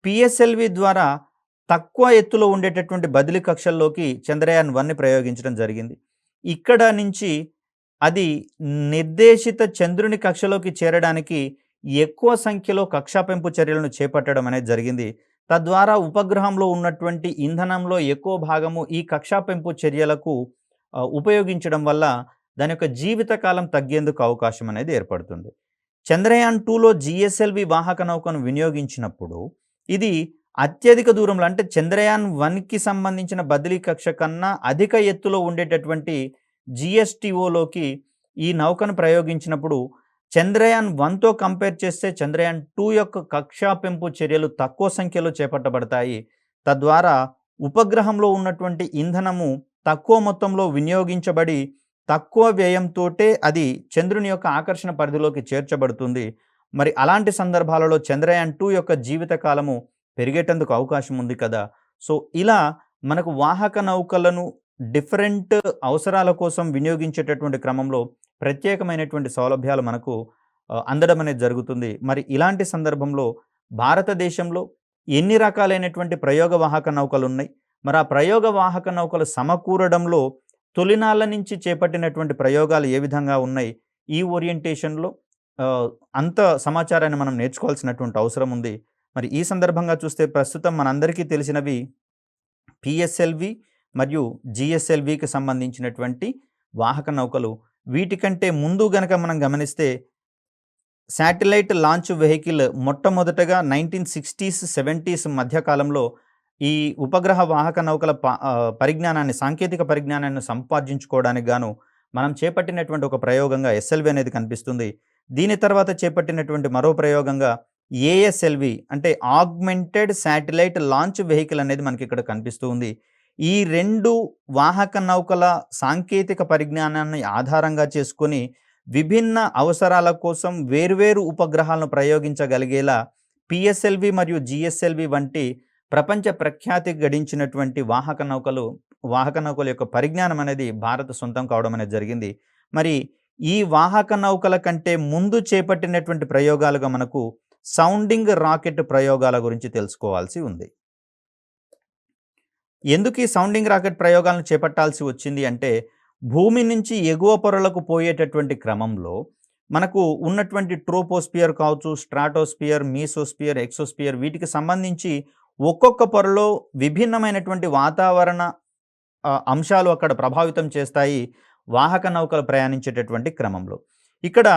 PSLV ద్వారా తక్కువ ఎత్తులో ఉండేటటువంటి బదిలీ కక్షల్లోకి చంద్రయాన్ 1ని ప్రయోగించడం జరిగింది. ఇక్కడ నుంచి అది నిర్దేశిత చంద్రుని కక్షలోకి చేరడానికి ఎక్కువ సంఖ్యలో కక్షా పెంపు చర్యలను చేపట్టడం అనేది జరిగింది. తద్వారా ఉపగ్రహంలో ఉన్నటువంటి ఇంధనంలో ఎక్కువ భాగము ఈ కక్షా పెంపు చర్యలకు ఉపయోగించడం వల్ల దాని యొక్క జీవితకాలం తగ్గేందుకు అవకాశం అనేది ఏర్పడుతుంది. చంద్రయాన్ 2లో జీఎస్ఎల్వి వాహక నౌకను వినియోగించినప్పుడు ఇది అత్యధిక దూరంలో అంటే చంద్రయాన్ 1కి సంబంధించిన బదిలీ కక్ష కన్నా అధిక ఎత్తులో ఉండేటటువంటి జీఎస్టీఓలోకి ఈ నౌకను ప్రయోగించినప్పుడు చంద్రయాన్ 1తో కంపేర్ చేస్తే చంద్రయాన్ 2 యొక్క కక్షా పెంపు చర్యలు తక్కువ సంఖ్యలో చేపట్టబడతాయి. తద్వారా ఉపగ్రహంలో ఉన్నటువంటి ఇంధనము తక్కువ మొత్తంలో వినియోగించబడి తక్కువ వ్యయంతోటే అది చంద్రుని యొక్క ఆకర్షణ పరిధిలోకి చేర్చబడుతుంది. మరి అలాంటి సందర్భాలలో చంద్రయాన్ 2 యొక్క జీవిత కాలము పెరిగేటందుకు అవకాశం ఉంది కదా! సో, ఇలా మనకు వాహక నౌకలను డిఫరెంట్ అవసరాల కోసం వినియోగించేటటువంటి క్రమంలో ప్రత్యేకమైనటువంటి సౌలభ్యాలు మనకు అందడం అనేది జరుగుతుంది. మరి ఇలాంటి సందర్భంలో భారతదేశంలో ఎన్ని రకాలైనటువంటి ప్రయోగ వాహక నౌకలున్నాయి? మరి ఆ ప్రయోగ వాహక నౌకలు సమకూరడంలో తొలినాళ్ళ నుంచి చేపట్టినటువంటి ప్రయోగాలు ఏ విధంగా ఉన్నాయి? ఈ ఓరియంటేషన్‌లో అంత సమాచారాన్ని మనం నేర్చుకోవాల్సినటువంటి అవసరం ఉంది. మరి ఈ సందర్భంగా చూస్తే ప్రస్తుతం మనందరికీ తెలిసినవి పిఎస్ఎల్వి మరియు జీఎస్ఎల్వికి సంబంధించినటువంటి వాహక నౌకలు. వీటికంటే ముందు గనక మనం గమనిస్తే శాటిలైట్ లాంచ్ వెహికల్ మొట్టమొదటగా 1960స్, 70స్ మధ్య కాలంలో ఈ ఉపగ్రహ వాహక నౌకల పరిజ్ఞానాన్ని, సాంకేతిక పరిజ్ఞానాన్ని సంపాదించుకోవడానికి గాను మనం చేపట్టినటువంటి ఒక ప్రయోగంగా ఎస్ఎల్వి అనేది కనిపిస్తుంది. దీని తర్వాత చేపట్టినటువంటి మరో ప్రయోగంగా ఏఎస్ఎల్వి అంటే ఆగ్మెంటెడ్ శాటిలైట్ లాంచ్ వెహికల్ అనేది మనకి ఇక్కడ కనిపిస్తూ ఉంది. ఈ 2 వాహక నౌకల సాంకేతిక పరిజ్ఞానాన్ని ఆధారంగా చేసుకొని విభిన్న అవసరాల కోసం వేర్వేరు ఉపగ్రహాలను ప్రయోగించగలిగేలా పిఎస్ఎల్వి మరియు జిఎస్ఎల్వి వంటి ప్రపంచ ప్రఖ్యాతి గడించినటువంటి వాహక నౌకల యొక్క పరిజ్ఞానం అనేది భారత్ సొంతం కావడం అనేది జరిగింది. మరి ఈ వాహక నౌకల కంటే ముందు చేపట్టినటువంటి ప్రయోగాలుగా మనకు సౌండింగ్ రాకెట్ ప్రయోగాల గురించి తెలుసుకోవాల్సి ఉంది. ఎందుకు ఈ సౌండింగ్ రాకెట్ ప్రయోగాలను చేపట్టాల్సి వచ్చింది అంటే, భూమి నుంచి ఎగువ పొరలకు పోయేటటువంటి క్రమంలో మనకు ఉన్నటువంటి ట్రోపోస్పియర్ కావచ్చు, స్ట్రాటోస్పియర్, మీసోస్పియర్, ఎక్సోస్పియర్ వీటికి సంబంధించి ఒక్కొక్క పొరలో విభిన్నమైనటువంటి వాతావరణ అంశాలు అక్కడ ప్రభావితం చేస్తాయి వాహక నౌకలు ప్రయాణించేటటువంటి క్రమంలో. ఇక్కడ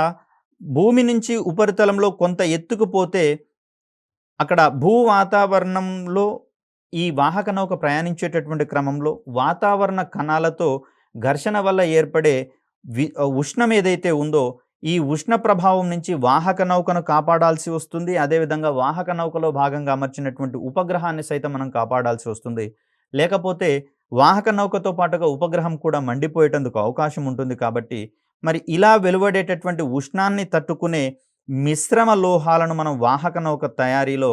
భూమి నుంచి ఉపరితలంలో కొంత ఎత్తుకు పోతే అక్కడ భూ వాతావరణంలో ఈ వాహక నౌక ప్రయాణించేటటువంటి క్రమంలో వాతావరణ కణాలతో ఘర్షణ వల్ల ఏర్పడే ఉష్ణం ఏదైతే ఉందో ఈ ఉష్ణ ప్రభావం నుంచి వాహక నౌకను కాపాడాల్సి వస్తుంది. అదేవిధంగా వాహక నౌకలో భాగంగా అమర్చినటువంటి ఉపగ్రహాన్ని సైతం మనం కాపాడాల్సి వస్తుంది. లేకపోతే వాహక నౌకతో పాటుగా ఉపగ్రహం కూడా మండిపోయేటందుకు అవకాశం ఉంటుంది. కాబట్టి మరి ఇలా వెలువడేటటువంటి ఉష్ణాన్ని తట్టుకునే మిశ్రమ లోహాలను మనం వాహక నౌక తయారీలో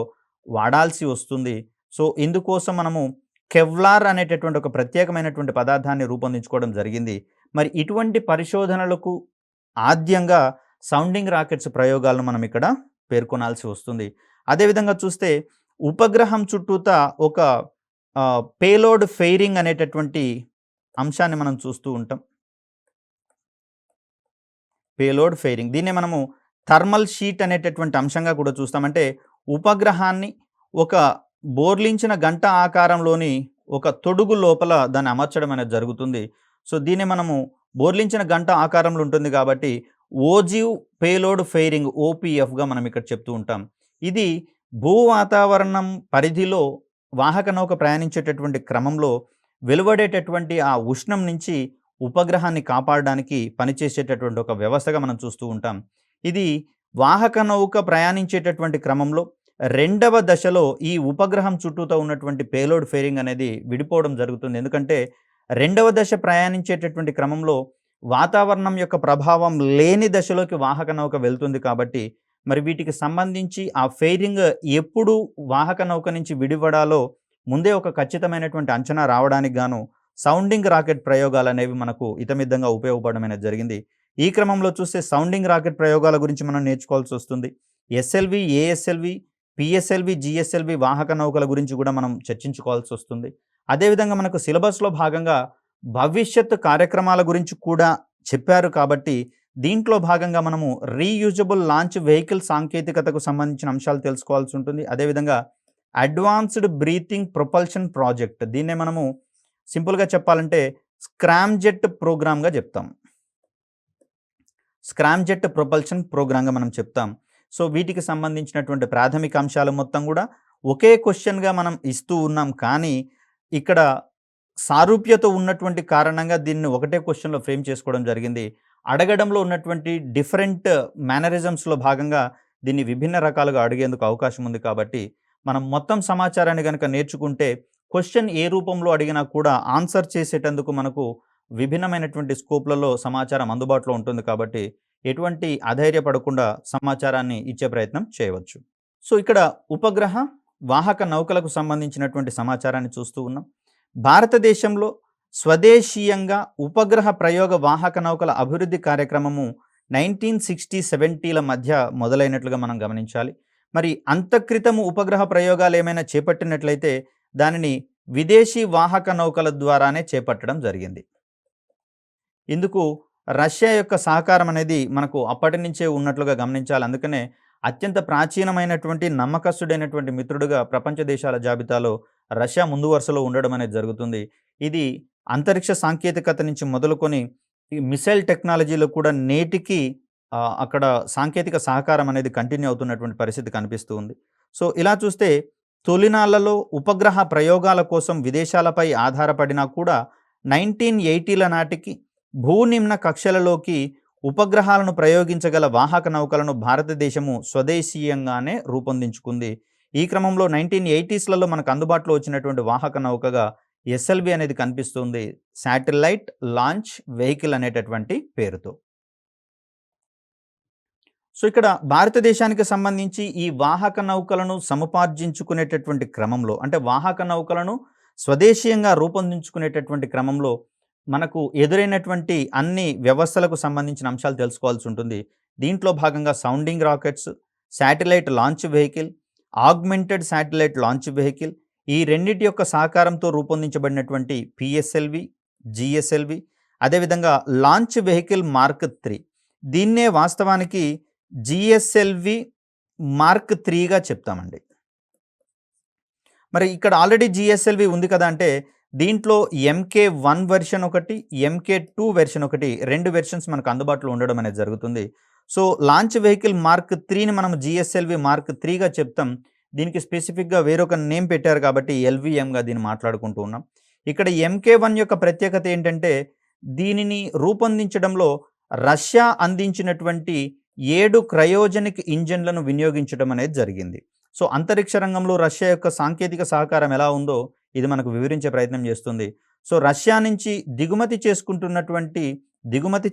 వాడాల్సి వస్తుంది. సో, ఇందుకోసం మనము కెవ్లార్ అనేటటువంటి ఒక ప్రత్యేకమైనటువంటి పదార్థాన్ని రూపొందించుకోవడం జరిగింది. మరి ఇటువంటి పరిశోధనలకు ఆద్యంగా సౌండింగ్ రాకెట్స్ ప్రయోగాలను మనం ఇక్కడ పేర్కొనాల్సి వస్తుంది. అదేవిధంగా చూస్తే ఉపగ్రహం చుట్టూతా ఒక పేలోడ్ ఫెయిరింగ్ అనేటటువంటి అంశాన్ని మనం చూస్తూ ఉంటాం. పేలోడ్ ఫెయిరింగ్ దీన్నే మనము థర్మల్ షీట్ అనేటటువంటి అంశంగా కూడా చూస్తాం. అంటే ఉపగ్రహాన్ని ఒక బోర్లించిన గంట ఆకారంలోని ఒక తొడుగు లోపల దాన్ని అమర్చడం అనేది జరుగుతుంది. సో, దీన్ని మనము బోర్లించిన గంట ఆకారంలో ఉంటుంది కాబట్టి ఓజివ్ పేలోడ్ ఫెయిరింగ్ ఓపీఎఫ్గా మనం ఇక్కడ చెప్తూ ఉంటాం. ఇది భూ వాతావరణం పరిధిలో వాహక నౌక ప్రయాణించేటటువంటి క్రమంలో వెలువడేటటువంటి ఆ ఉష్ణం నుంచి ఉపగ్రహాన్ని కాపాడడానికి పనిచేసేటటువంటి ఒక వ్యవస్థగా మనం చూస్తూ ఉంటాం. ఇది వాహక నౌక ప్రయాణించేటటువంటి క్రమంలో రెండవ దశలో ఈ ఉపగ్రహం చుట్టూతో ఉన్నటువంటి పేలోడ్ ఫెయిరింగ్ అనేది విడిపోవడం జరుగుతుంది. ఎందుకంటే రెండవ దశ ప్రయాణించేటటువంటి క్రమంలో వాతావరణం యొక్క ప్రభావం లేని దశలోకి వాహక నౌక వెళ్తుంది. కాబట్టి మరి వీటికి సంబంధించి ఆ ఫెయిరింగ్ ఎప్పుడు వాహక నౌక నుంచి విడిపడాలో ముందే ఒక ఖచ్చితమైనటువంటి అంచనా రావడానికి గాను సౌండింగ్ రాకెట్ ప్రయోగాలు అనేవి మనకు ఇతమిద్దంగా ఉపయోగపడడం అనేది జరిగింది. ఈ క్రమంలో చూస్తే సౌండింగ్ రాకెట్ ప్రయోగాల గురించి మనం నేర్చుకోవాల్సి వస్తుంది. ఎస్ఎల్వి, ఏఎస్ఎల్వి, పిఎస్ఎల్వి, జిఎస్ఎల్వి వాహక నౌకల గురించి కూడా మనం చర్చించుకోవాల్సి వస్తుంది. అదేవిధంగా మనకు సిలబస్లో భాగంగా భవిష్యత్ కార్యక్రమాల గురించి కూడా చెప్పారు. కాబట్టి దీంట్లో భాగంగా మనము రీయూజబుల్ లాంచ్ వెహికల్ సాంకేతికతకు సంబంధించిన అంశాలు తెలుసుకోవాల్సి ఉంటుంది. అదేవిధంగా అడ్వాన్స్డ్ బ్రీతింగ్ ప్రొపల్షన్ ప్రాజెక్ట్, దీన్నే మనము సింపుల్గా చెప్పాలంటే స్క్రామ్జెట్ ప్రోగ్రామ్గా చెప్తాం. స్క్రామ్జెట్ ప్రొపల్షన్ ప్రోగ్రామ్గా మనం చెప్తాం. సో వీటికి సంబంధించినటువంటి ప్రాథమిక అంశాలు మొత్తం కూడా ఒకే క్వశ్చన్గా మనం ఇస్తూ ఉన్నాం, కానీ ఇక్కడ సారూప్యత ఉన్నటువంటి కారణంగా దీన్ని ఒకటే క్వశ్చన్లో ఫ్రేమ్ చేసుకోవడం జరిగింది. అడగడంలో ఉన్నటువంటి డిఫరెంట్ మేనరిజమ్స్లో భాగంగా దీన్ని విభిన్న రకాలుగా అడిగేందుకు అవకాశం ఉంది. కాబట్టి మనం మొత్తం సమాచారాన్ని కనుక నేర్చుకుంటే క్వశ్చన్ ఏ రూపంలో అడిగినా కూడా ఆన్సర్ చేసేటందుకు మనకు విభిన్నమైనటువంటి స్కోప్లలో సమాచారం అందుబాటులో ఉంటుంది. కాబట్టి ఎటువంటి అధైర్యపడకుండా సమాచారాన్ని ఇచ్చే ప్రయత్నం చేయవచ్చు. సో ఇక్కడ ఉపగ్రహ వాహక నౌకలకు సంబంధించినటువంటి సమాచారాన్ని చూస్తూ ఉన్నాం. భారతదేశంలో స్వదేశీయంగా ఉపగ్రహ ప్రయోగ వాహక నౌకల అభివృద్ధి కార్యక్రమము 1960-70ల మధ్య మొదలైనట్లుగా మనం గమనించాలి. మరి అంతక్రితము ఉపగ్రహ ప్రయోగాలు ఏమైనా చేపట్టినట్లయితే దానిని విదేశీ వాహక నౌకల ద్వారానే చేపట్టడం జరిగింది. ఇందుకు రష్యా యొక్క సహకారం అనేది మనకు అప్పటి నుంచే ఉన్నట్లుగా గమనించాలి. అందుకనే అత్యంత ప్రాచీనమైనటువంటి నమ్మకస్తుడైనటువంటి మిత్రుడుగా ప్రపంచ దేశాల జాబితాలో రష్యా ముందు వరుసలో ఉండడం అనేది జరుగుతుంది. ఇది అంతరిక్ష సాంకేతికత నుంచి మొదలుకొని ఈ మిసైల్ టెక్నాలజీలో కూడా నేటికి అక్కడ సాంకేతిక సహకారం అనేది కంటిన్యూ అవుతున్నటువంటి పరిస్థితి కనిపిస్తూ ఉంది. సో ఇలా చూస్తే తొలినాళ్లలో ఉపగ్రహ ప్రయోగాల కోసం విదేశాలపై ఆధారపడినా కూడా 1980ల నాటికి భూనిమ్న కక్షలలోకి ఉపగ్రహాలను ప్రయోగించగల వాహక నౌకలను భారతదేశము స్వదేశీయంగానే రూపొందించుకుంది. ఈ క్రమంలో 1980స్లలో మనకు అందుబాటులో వచ్చినటువంటి వాహక నౌకగా ఎస్ఎల్వి అనేది కనిపిస్తుంది, శాటిలైట్ లాంచ్ వెహికల్ అనేటటువంటి పేరుతో. సో ఇక్కడ భారతదేశానికి సంబంధించి ఈ వాహక నౌకలను సముపార్జించుకునేటటువంటి క్రమంలో, అంటే వాహక నౌకలను స్వదేశీయంగా రూపొందించుకునేటటువంటి క్రమంలో మనకు ఎదురైనటువంటి అన్ని వ్యవస్థలకు సంబంధించిన అంశాలు తెలుసుకోవాల్సి ఉంటుంది. దీంట్లో భాగంగా sounding rockets, satellite launch vehicle, augmented satellite launch vehicle, ఈ రెండింటి యొక్క సహకారంతో రూపొందించబడినటువంటి పిఎస్ఎల్వి, జిఎస్ఎల్వి, అదేవిధంగా లాంచ్ వెహికల్ మార్క్ 3, దీన్నే వాస్తవానికి జిఎస్ఎల్వి మార్క్ 3గా చెప్తామండి. మరి ఇక్కడ ఆల్రెడీ జిఎస్ఎల్వి ఉంది కదా అంటే దీంట్లో MK1 వెర్షన్ ఒకటి, MK2 వెర్షన్ ఒకటి, 2 వెర్షన్స్ మనకు అందుబాటులో ఉండడం అనేది జరుగుతుంది. సో లాంచ్ వెహికల్ మార్క్ 3ని మనం జిఎస్ఎల్వి మార్క్ 3గా చెప్తాం. దీనికి స్పెసిఫిక్గా వేరొక నేమ్ పెట్టారు కాబట్టి LVMగా దీన్ని మాట్లాడుకుంటూ ఉన్నాం. ఇక్కడ MK1 యొక్క ప్రత్యేకత ఏంటంటే దీనిని రూపొందించడంలో రష్యా అందించినటువంటి 7 క్రయోజనిక్ ఇంజన్లను వినియోగించడం అనేది జరిగింది. సో అంతరిక్ష రంగంలో రష్యా యొక్క సాంకేతిక సహకారం ఎలా ఉందో ఇది మనకు వివరించే ప్రయత్నం చేస్తుంది. సో రష్యా నుంచి దిగుమతి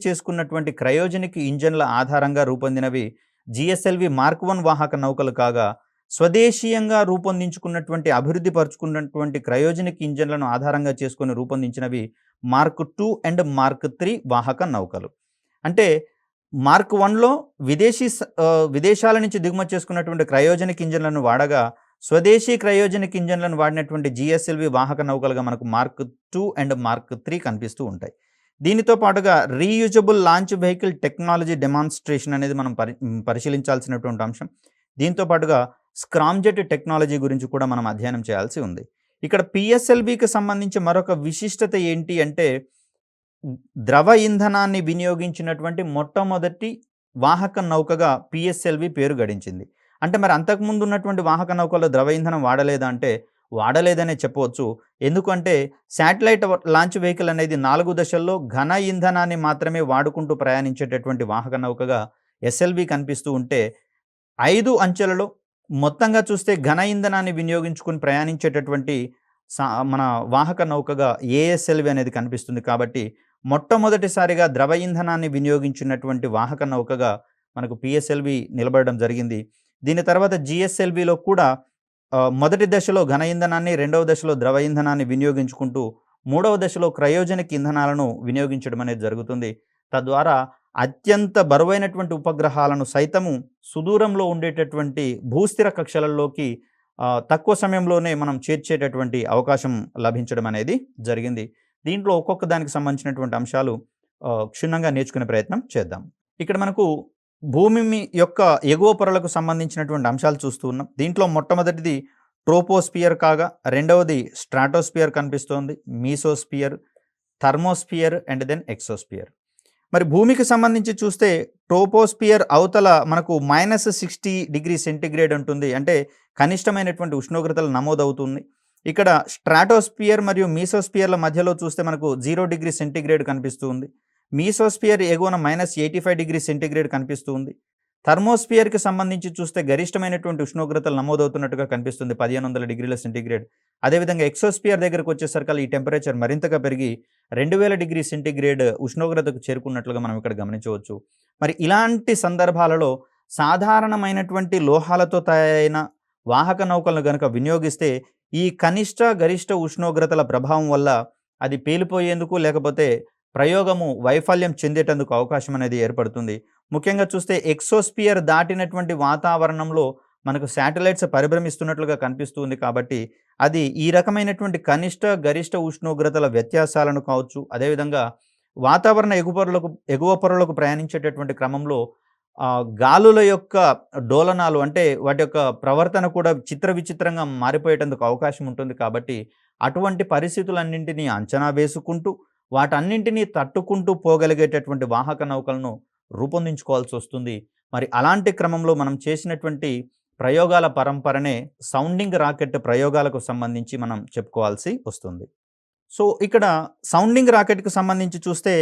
చేసుకున్నటువంటి క్రయోజనిక్ ఇంజన్ల ఆధారంగా రూపొందినవి జిఎస్ఎల్వి మార్క్ 1 వాహక నౌకలు కాగా, స్వదేశీయంగా రూపొందించుకున్నటువంటి అభివృద్ధి పరుచుకున్నటువంటి క్రయోజనిక్ ఇంజన్లను ఆధారంగా చేసుకుని రూపొందించినవి మార్క్ 2 అండ్ మార్క్ 3 వాహక నౌకలు. అంటే మార్క్ 1లో విదేశాల నుంచి దిగుమతి చేసుకున్నటువంటి క్రయోజనిక్ ఇంజన్లను వాడగా, స్వదేశీ క్రయోజనిక్ ఇంజన్లను వాడినటువంటి జిఎస్ఎల్వి వాహక నౌకలుగా మనకు మార్క్ 2 అండ్ మార్క్ 3 కనిపిస్తూ ఉంటాయి. దీనితో పాటుగా reusable launch vehicle technology demonstration అనేది మనం పరిశీలించాల్సినటువంటి అంశం. దీంతో పాటుగా స్క్రామ్జెట్ టెక్నాలజీ గురించి కూడా మనం అధ్యయనం చేయాల్సి ఉంది. ఇక్కడ పిఎస్ఎల్వికి సంబంధించి మరొక విశిష్టత ఏంటి అంటే ద్రవ ఇంధనాన్ని వినియోగించినటువంటి మొట్టమొదటి వాహక నౌకగా పిఎస్ఎల్వి పేరు గడించింది. అంటే మరి అంతకుముందు ఉన్నటువంటి వాహక నౌకల్లో ద్రవ ఇంధనం వాడలేదా అంటే వాడలేదనే చెప్పవచ్చు. ఎందుకంటే శాటిలైట్ లాంచ్ వెహికల్ అనేది 4 దశల్లో ఘన ఇంధనాన్ని మాత్రమే వాడుకుంటూ ప్రయాణించేటటువంటి వాహక నౌకగా ఎస్ఎల్వి కనిపిస్తూ ఉంటే, 5 అంచెలలో మొత్తంగా చూస్తే ఘన ఇంధనాన్ని వినియోగించుకుని ప్రయాణించేటటువంటి మన వాహక నౌకగా ఏఎస్ఎల్వి అనేది కనిపిస్తుంది. కాబట్టి మొట్టమొదటిసారిగా ద్రవ ఇంధనాన్ని వినియోగించినటువంటి వాహక నౌకగా మనకు పిఎస్ఎల్వి నిలబడడం జరిగింది. దీని తర్వాత జిఎస్ఎల్విలో కూడా మొదటి దశలో ఘన ఇంధనాన్ని, రెండవ దశలో ద్రవ ఇంధనాన్ని వినియోగించుకుంటూ మూడవ దశలో క్రయోజనిక్ ఇంధనాలను వినియోగించడం అనేది జరుగుతుంది. తద్వారా అత్యంత బరువైనటువంటి ఉపగ్రహాలను సైతము సుదూరంలో ఉండేటటువంటి భూస్థిర కక్షలలోకి తక్కువ సమయంలోనే మనం చేర్చేటటువంటి అవకాశం లభించడం అనేది జరిగింది. దీంట్లో ఒక్కొక్క దానికి సంబంధించినటువంటి అంశాలు క్షుణ్ణంగా నేర్చుకునే ప్రయత్నం చేద్దాం. ఇక్కడ మనకు భూమి యొక్క ఎగువ పొరలకు సంబంధించినటువంటి అంశాలు చూస్తూ ఉన్నాం. దీంట్లో మొట్టమొదటిది ట్రోపోస్పియర్ కాగా, రెండవది స్ట్రాటోస్పియర్ కనిపిస్తోంది, mesosphere, thermosphere and then exosphere. మరి భూమికి సంబంధించి చూస్తే ట్రోపోస్పియర్ అవతల మనకు -60°C ఉంటుంది. అంటే కనిష్టమైనటువంటి ఉష్ణోగ్రతలు నమోదవుతుంది. ఇక్కడ స్ట్రాటోస్పియర్ మరియు మీసోస్పియర్ల మధ్యలో చూస్తే మనకు 0°C కనిపిస్తుంది. మీసోస్పియర్ ఎగువన -85°C కనిపిస్తుంది. థర్మోస్పియర్కి సంబంధించి చూస్తే గరిష్టమైనటువంటి ఉష్ణోగ్రతలు నమోదవుతున్నట్టుగా కనిపిస్తుంది, 1500°C. అదేవిధంగా ఎక్సోస్పియర్ దగ్గరకు వచ్చేసరికి ఈ టెంపరేచర్ మరింతగా పెరిగి 2000°C ఉష్ణోగ్రతకు చేరుకున్నట్లుగా మనం ఇక్కడ గమనించవచ్చు. మరి ఇలాంటి సందర్భాలలో సాధారణమైనటువంటి లోహాలతో తయారైన వాహక నౌకలను గనుక వినియోగిస్తే ఈ కనిష్ట గరిష్ట ఉష్ణోగ్రతల ప్రభావం వల్ల అది పేలిపోయేందుకు లేకపోతే ప్రయోగము వైఫల్యం చెందేటందుకు అవకాశం అనేది ఏర్పడుతుంది. ముఖ్యంగా చూస్తే ఎక్సోస్పియర్ దాటినటువంటి వాతావరణంలో మనకు శాటిలైట్స్ పరిభ్రమిస్తున్నట్లుగా కనిపిస్తుంది. కాబట్టి అది ఈ రకమైనటువంటి కనిష్ట గరిష్ట ఉష్ణోగ్రతల వ్యత్యాసాలను కావచ్చు, అదేవిధంగా వాతావరణ ఎగువ పొరలకు ప్రయాణించేటటువంటి క్రమంలో గాలుల యొక్క డోలనాలు అంటే వాటి యొక్క ప్రవర్తన కూడా విచిత్రంగా మారిపోయేటందుకు అవకాశం ఉంటుంది. కాబట్టి అటువంటి పరిస్థితులన్నింటినీ అంచనా వేసుకుంటూ వాటన్నింటినీ తట్టుకుంటూ పోగలిగేటటువంటి వాహక నౌకలను రూపొందించుకోవాల్సి వస్తుంది. మరి అలాంటి క్రమంలో మనం చేసినటువంటి ప్రయోగాల పరంపరనే సౌండింగ్ రాకెట్ ప్రయోగాలకు సంబంధించి మనం చెప్పుకోవాల్సి వస్తుంది. సో ఇక్కడ సౌండింగ్ రాకెట్కి సంబంధించి చూస్తే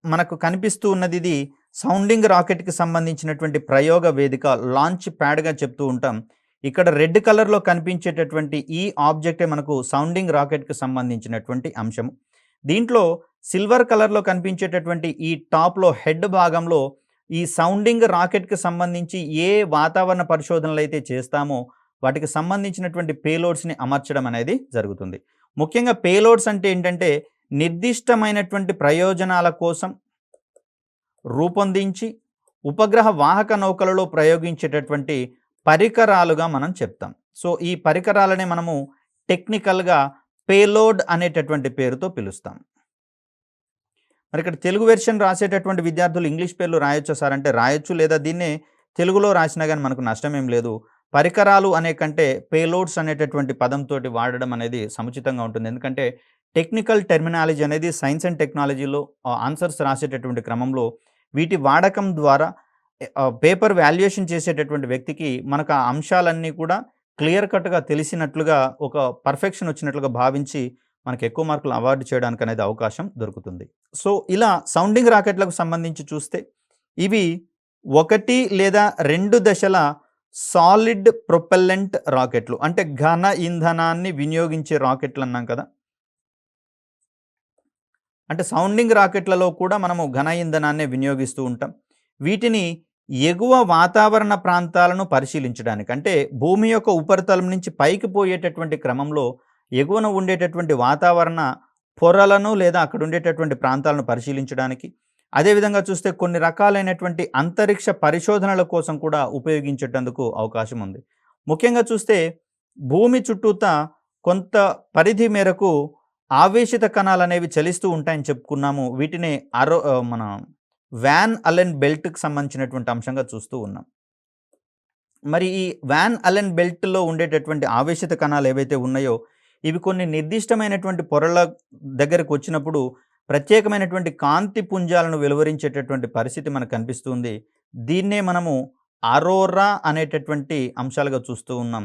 మనకు కనిపిస్తూ ఉన్నది ఇది సౌండింగ్ రాకెట్కి సంబంధించినటువంటి ప్రయోగ వేదిక, లాంచ్ ప్యాడ్గా చెప్తూ ఉంటాం. ఇక్కడ రెడ్ కలర్లో కనిపించేటటువంటి ఈ ఆబ్జెక్టే మనకు సౌండింగ్ రాకెట్కి సంబంధించినటువంటి అంశము. దీంట్లో సిల్వర్ కలర్లో కనిపించేటటువంటి ఈ టాప్లో హెడ్ భాగంలో ఈ సౌండింగ్ రాకెట్కి సంబంధించి ఏ వాతావరణ పరిశోధనలు అయితే చేస్తామో వాటికి సంబంధించినటువంటి పేలోడ్స్ని అమర్చడం అనేది జరుగుతుంది. ముఖ్యంగా పేలోడ్స్ అంటే ఏంటంటే నిర్దిష్టమైనటువంటి ప్రయోజనాల కోసం రూపొందించి ఉపగ్రహ వాహక నౌకలలో ప్రయోగించేటటువంటి పరికరాలుగా మనం చెప్తాం. సో ఈ పరికరాలనే మనము టెక్నికల్గా పేలోడ్ అనేటటువంటి పేరుతో పిలుస్తాం. మరి ఇక్కడ తెలుగు వెర్షన్ రాసేటటువంటి విద్యార్థులు ఇంగ్లీష్ పేర్లు రాయొచ్చా సార్ అంటే రాయొచ్చు, లేదా దీన్నే తెలుగులో రాసినా కానీ మనకు నష్టమేం లేదు. పరికరాలు అనే కంటే పేలోడ్స్ అనేటటువంటి పదంతో వాడడం అనేది సముచితంగా ఉంటుంది. ఎందుకంటే టెక్నికల్ టెర్మినాలజీ అనేది సైన్స్ అండ్ టెక్నాలజీలో ఆన్సర్స్ రాసేటటువంటి క్రమంలో వీటి వాడకం ద్వారా పేపర్ వాల్యుయేషన్ చేసేటటువంటి వ్యక్తికి మనకు ఆ అంశాలన్నీ కూడా క్లియర్ కట్గా తెలిసినట్లుగా ఒక పర్ఫెక్షన్ వచ్చినట్లుగా భావించి మనకు ఎక్కువ మార్కులు అవార్డు చేయడానికి అనేది అవకాశం దొరుకుతుంది. సో ఇలా సౌండింగ్ రాకెట్లకు సంబంధించి చూస్తే ఇవి 1 లేదా 2 దశల సాలిడ్ ప్రొపెల్లెంట్ రాకెట్లు, అంటే ఘన ఇంధనాన్ని వినియోగించే రాకెట్లు అన్నాం కదా. అంటే సౌండింగ్ రాకెట్లలో కూడా మనము ఘన ఇంధనాన్ని వినియోగిస్తూ ఉంటాం. వీటిని ఎగువ వాతావరణ ప్రాంతాలను పరిశీలించడానికి, అంటే భూమి యొక్క ఉపరితలం నుంచి పైకి పోయేటటువంటి క్రమంలో ఎగువన ఉండేటటువంటి వాతావరణ పొరలను లేదా అక్కడ ఉండేటటువంటి ప్రాంతాలను పరిశీలించడానికి, అదేవిధంగా చూస్తే కొన్ని రకాలైనటువంటి అంతరిక్ష పరిశోధనల కోసం కూడా ఉపయోగించేటందుకు అవకాశం ఉంది. ముఖ్యంగా చూస్తే భూమి చుట్టూతా కొంత పరిధి మేరకు ఆవేశిత కణాలు అనేవి చలిస్తూ ఉంటాయని చెప్పుకున్నాము. వీటిని మన వాన్ అలెన్ బెల్ట్కి సంబంధించినటువంటి అంశంగా చూస్తూ ఉన్నాం. మరి ఈ వాన్ అలెన్ బెల్ట్లో ఉండేటటువంటి ఆవేశిత కణాలు ఏవైతే ఉన్నాయో ఇవి కొన్ని నిర్దిష్టమైనటువంటి పొరల దగ్గరకు వచ్చినప్పుడు ప్రత్యేకమైనటువంటి కాంతి పుంజాలను వెలువరించేటటువంటి పరిస్థితి మనకు కనిపిస్తుంది. దీన్నే మనము అరోరా అనేటటువంటి అంశాలుగా చూస్తూ ఉన్నాం.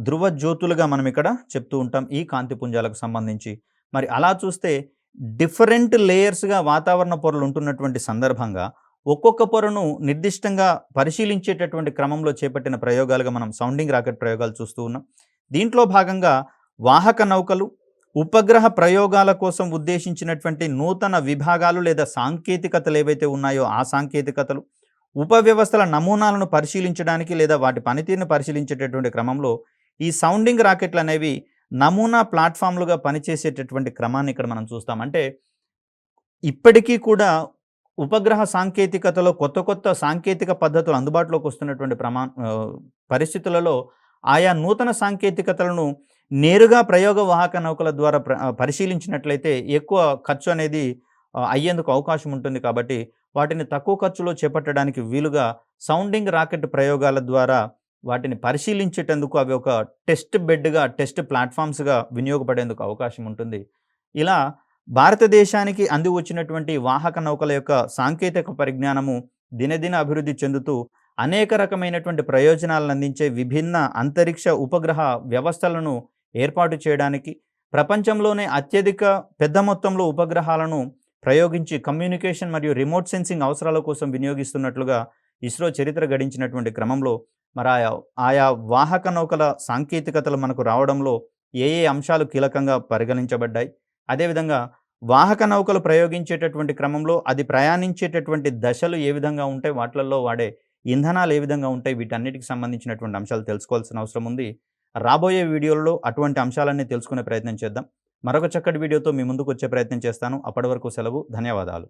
ధ్రువ జ్యోతులుగా మనం ఇక్కడ చెప్తూ ఉంటాం ఈ కాంతి పుంజాలకు సంబంధించి. మరి అలా చూస్తే డిఫరెంట్ లేయర్స్గా వాతావరణ పొరలు ఉంటున్నటువంటి సందర్భంగా ఒక్కొక్క పొరను నిర్దిష్టంగా పరిశీలించేటటువంటి క్రమంలో చేపట్టిన ప్రయోగాలుగా మనం సౌండింగ్ రాకెట్ ప్రయోగాలు చూస్తూ ఉన్నాం. దీంట్లో భాగంగా వాహక నౌకలు, ఉపగ్రహ ప్రయోగాల కోసం ఉద్దేశించినటువంటి నూతన విభాగాలు లేదా సాంకేతికతలు ఏవైతే ఉన్నాయో ఆ సాంకేతికతలు, ఉపవ్యవస్థల నమూనాలను పరిశీలించడానికి లేదా వాటి పనితీరును పరిశీలించేటటువంటి క్రమంలో ఈ సౌండింగ్ రాకెట్లు అనేవి నమూనా ప్లాట్ఫామ్లుగా పనిచేసేటటువంటి క్రమాన్ని ఇక్కడ మనం చూస్తాం. అంటే ఇప్పటికీ కూడా ఉపగ్రహ సాంకేతికతలో కొత్త సాంకేతిక పద్ధతులు అందుబాటులోకి వస్తున్నటువంటి పరిస్థితులలో ఆయా నూతన సాంకేతికతలను నేరుగా ప్రయోగ వాహక నౌకల ద్వారా పరిశీలించినట్లయితే ఎక్కువ ఖర్చు అనేది అయ్యేందుకు అవకాశం ఉంటుంది. కాబట్టి వాటిని తక్కువ ఖర్చులో చేపట్టడానికి వీలుగా సౌండింగ్ రాకెట్ ప్రయోగాల ద్వారా వాటిని పరిశీలించేటందుకు అవి ఒక టెస్ట్ బెడ్‌గా, టెస్ట్ ప్లాట్‌ఫార్మ్స్‌గా వినియోగపడేందుకు అవకాశం ఉంటుంది. ఇలా భారతదేశానికి అంది వచ్చినటువంటి వాహక నౌకల యొక్క సాంకేతిక పరిజ్ఞానము దినదిన అభివృద్ధి చెందుతూ అనేక రకమైనటువంటి ప్రయోజనాలను అందించే విభిన్న అంతరిక్ష ఉపగ్రహ వ్యవస్థలను ఏర్పాటు చేయడానికి, ప్రపంచంలోనే అత్యధిక పెద్ద మొత్తంలో ఉపగ్రహాలను ప్రయోగించి కమ్యూనికేషన్ మరియు రిమోట్ సెన్సింగ్ అవసరాల కోసం వినియోగిస్తున్నట్లుగా ఇస్రో చరిత్ర గడించినటువంటి క్రమంలో మరి ఆయా వాహక నౌకల సాంకేతికతలు మనకు రావడంలో ఏ ఏ అంశాలు కీలకంగా పరిగణించబడ్డాయి? అదేవిధంగా వాహక నౌకలు ప్రయోగించేటటువంటి క్రమంలో అది ప్రయాణించేటటువంటి దశలు ఏ విధంగా ఉంటాయి? వాటిలల్లో వాడే ఇంధనాలు ఏ విధంగా ఉంటాయి? వీటన్నిటికి సంబంధించినటువంటి అంశాలు తెలుసుకోవాల్సిన అవసరం ఉంది. రాబోయే వీడియోలలో అటువంటి అంశాలన్నీ తెలుసుకునే ప్రయత్నం చేద్దాం. మరొక చక్కటి వీడియోతో మీ ముందుకు వచ్చే ప్రయత్నం చేస్తాను. అప్పటి వరకు సెలవు. ధన్యవాదాలు.